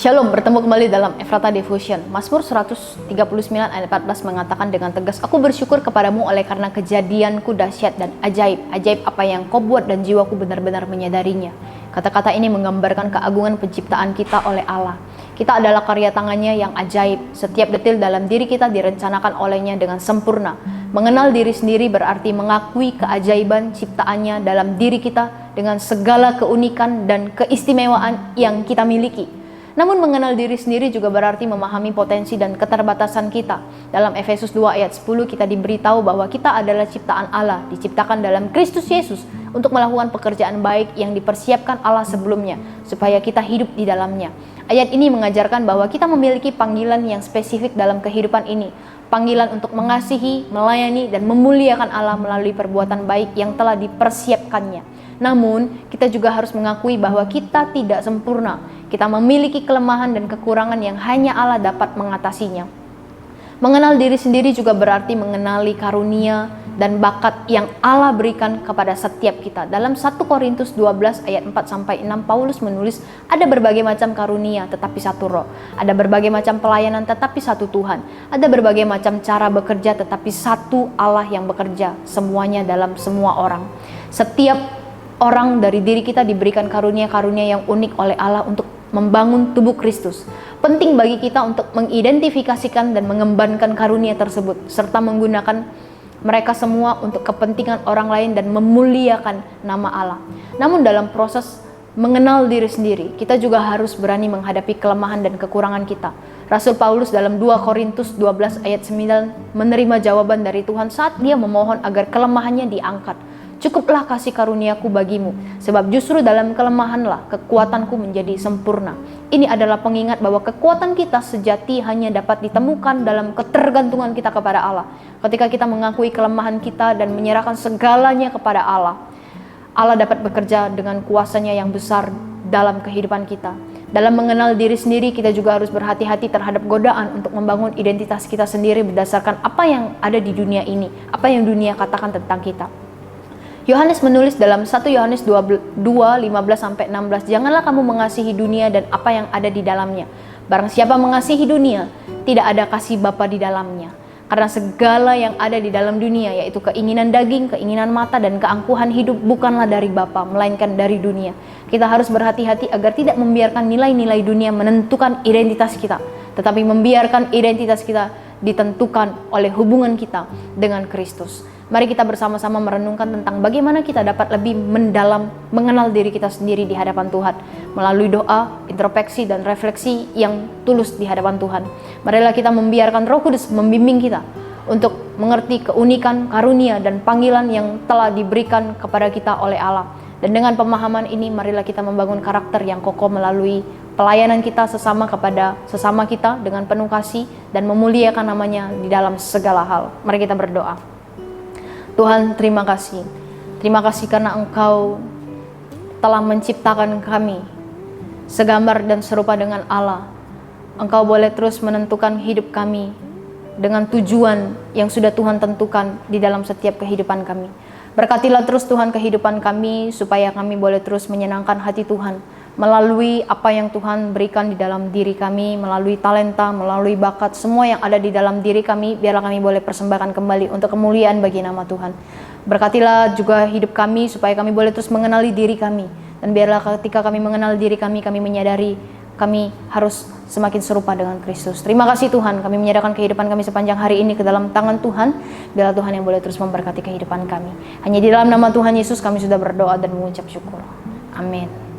Shalom, bertemu kembali dalam Ephrata Devotion. Mazmur 139 ayat 14 mengatakan dengan tegas, "Aku bersyukur kepadamu oleh karena kejadianku dahsyat dan ajaib. Ajaib apa yang kau buat dan jiwaku benar-benar menyadarinya." Kata-kata ini menggambarkan keagungan penciptaan kita oleh Allah. Kita adalah karya tangannya yang ajaib. Setiap detil dalam diri kita direncanakan olehnya dengan sempurna. Mengenal diri sendiri berarti mengakui keajaiban ciptaannya dalam diri kita dengan segala keunikan dan keistimewaan yang kita miliki. Namun mengenal diri sendiri juga berarti memahami potensi dan keterbatasan kita. Dalam Efesus 2 ayat 10 kita diberitahu bahwa kita adalah ciptaan Allah, diciptakan dalam Kristus Yesus untuk melakukan pekerjaan baik yang dipersiapkan Allah sebelumnya, supaya kita hidup di dalamnya. Ayat ini mengajarkan bahwa kita memiliki panggilan yang spesifik dalam kehidupan ini. Panggilan untuk mengasihi, melayani, dan memuliakan Allah melalui perbuatan baik yang telah dipersiapkannya. Namun, kita juga harus mengakui bahwa kita tidak sempurna. Kita memiliki kelemahan dan kekurangan yang hanya Allah dapat mengatasinya. Mengenal diri sendiri juga berarti mengenali karunia dan bakat yang Allah berikan kepada setiap kita. Dalam 1 Korintus 12 ayat 4-6 Paulus menulis, ada berbagai macam karunia tetapi satu roh. Ada berbagai macam pelayanan tetapi satu Tuhan. Ada berbagai macam cara bekerja tetapi satu Allah yang bekerja semuanya dalam semua orang. Setiap orang dari diri kita diberikan karunia-karunia yang unik oleh Allah untuk membangun tubuh Kristus. Penting bagi kita untuk mengidentifikasikan dan mengembangkan karunia tersebut, serta menggunakan mereka semua untuk kepentingan orang lain dan memuliakan nama Allah. Namun dalam proses mengenal diri sendiri, kita juga harus berani menghadapi kelemahan dan kekurangan kita. Rasul Paulus dalam 2 Korintus 12 ayat 9 menerima jawaban dari Tuhan saat dia memohon agar kelemahannya diangkat. "Cukuplah kasih karuniaku bagimu, sebab justru dalam kelemahanlah kekuatanku menjadi sempurna." Ini adalah pengingat bahwa kekuatan kita sejati hanya dapat ditemukan dalam ketergantungan kita kepada Allah. Ketika kita mengakui kelemahan kita dan menyerahkan segalanya kepada Allah, Allah dapat bekerja dengan kuasanya yang besar dalam kehidupan kita. Dalam mengenal diri sendiri, kita juga harus berhati-hati terhadap godaan untuk membangun identitas kita sendiri berdasarkan apa yang ada di dunia ini, apa yang dunia katakan tentang kita. Yohanes menulis dalam 1 Yohanes 2:15-16, "Janganlah kamu mengasihi dunia dan apa yang ada di dalamnya. Barang siapa mengasihi dunia, tidak ada kasih Bapa di dalamnya. Karena segala yang ada di dalam dunia, yaitu keinginan daging, keinginan mata, dan keangkuhan hidup, bukanlah dari Bapa, melainkan dari dunia." Kita harus berhati-hati agar tidak membiarkan nilai-nilai dunia menentukan identitas kita, tetapi membiarkan identitas kita ditentukan oleh hubungan kita dengan Kristus. Mari kita bersama-sama merenungkan tentang bagaimana kita dapat lebih mendalam mengenal diri kita sendiri di hadapan Tuhan melalui doa, introspeksi, dan refleksi yang tulus di hadapan Tuhan. Marilah kita membiarkan Roh Kudus membimbing kita untuk mengerti keunikan, karunia, dan panggilan yang telah diberikan kepada kita oleh Allah. Dan dengan pemahaman ini, marilah kita membangun karakter yang kokoh melalui pelayanan kita sesama kepada sesama kita dengan penuh kasih dan memuliakan namanya di dalam segala hal. Mari kita berdoa. Tuhan, terima kasih. Terima kasih karena Engkau telah menciptakan kami segambar dan serupa dengan Allah. Engkau boleh terus menentukan hidup kami dengan tujuan yang sudah Tuhan tentukan di dalam setiap kehidupan kami. Berkatilah terus Tuhan kehidupan kami supaya kami boleh terus menyenangkan hati Tuhan melalui apa yang Tuhan berikan di dalam diri kami, melalui talenta, melalui bakat, semua yang ada di dalam diri kami, biarlah kami boleh persembahkan kembali untuk kemuliaan bagi nama Tuhan. Berkatilah juga hidup kami supaya kami boleh terus mengenali diri kami, dan biarlah ketika kami mengenal diri kami menyadari kami harus semakin serupa dengan Kristus. Terima kasih Tuhan, kami menyerahkan kehidupan kami sepanjang hari ini ke dalam tangan Tuhan. Biarlah Tuhan yang boleh terus memberkati kehidupan kami. Hanya di dalam nama Tuhan Yesus kami sudah berdoa dan mengucap syukur. Amin.